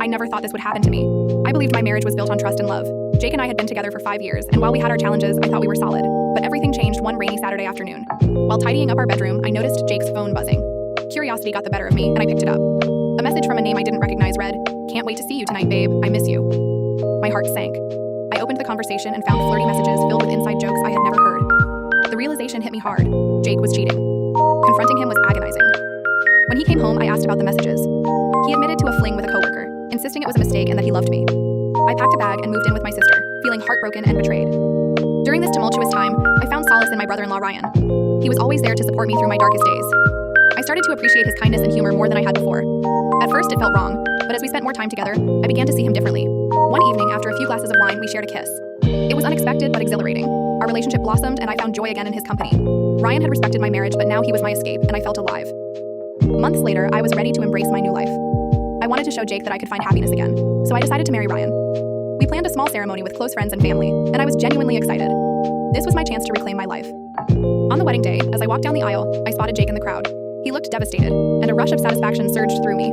I never thought this would happen to me. I believed my marriage was built on trust and love. Jake and I had been together for 5 years, and while we had our challenges, I thought we were solid. But everything changed one rainy Saturday afternoon. While tidying up our bedroom, I noticed Jake's phone buzzing. Curiosity got the better of me, and I picked it up. A message from a name I didn't recognize read, "Can't wait to see you tonight, babe. I miss you." My heart sank. I opened the conversation and found flirty messages filled with inside jokes I had never heard. The realization hit me hard. Jake was cheating. Confronting him was agonizing. When he came home, I asked about the messages. He admitted to a fling with a coworker, insisting it was a mistake and that he loved me. I packed a bag and moved in with my sister, feeling heartbroken and betrayed. During this tumultuous time, I found solace in my brother-in-law Ryan. He was always there to support me through my darkest days. I started to appreciate his kindness and humor more than I had before. At first, it felt wrong, but as we spent more time together, I began to see him differently. One evening, after a few glasses of wine, we shared a kiss. It was unexpected but exhilarating. Our relationship blossomed, and I found joy again in his company. Ryan had respected my marriage, but now he was my escape, and I felt alive. Months later, I was ready to embrace my new life. I wanted to show Jake that I could find happiness again, so I decided to marry Ryan. We planned a small ceremony with close friends and family, and I was genuinely excited. This was my chance to reclaim my life. On the wedding day, as I walked down the aisle, I spotted Jake in the crowd. He looked devastated, and a rush of satisfaction surged through me.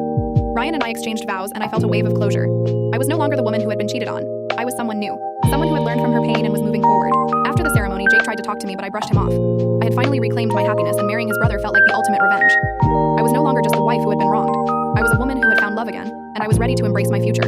Ryan and I exchanged vows, and I felt a wave of closure. I was no longer the woman who had been cheated on. I was someone new, someone who had learned from her pain and was moving forward. After the ceremony, Jake tried to talk to me, but I brushed him off. I had finally reclaimed my happiness, and marrying his brother felt like the ultimate revenge. I was no longer just the wife who had been wronged. I was a woman who had found love again, and I was ready to embrace my future.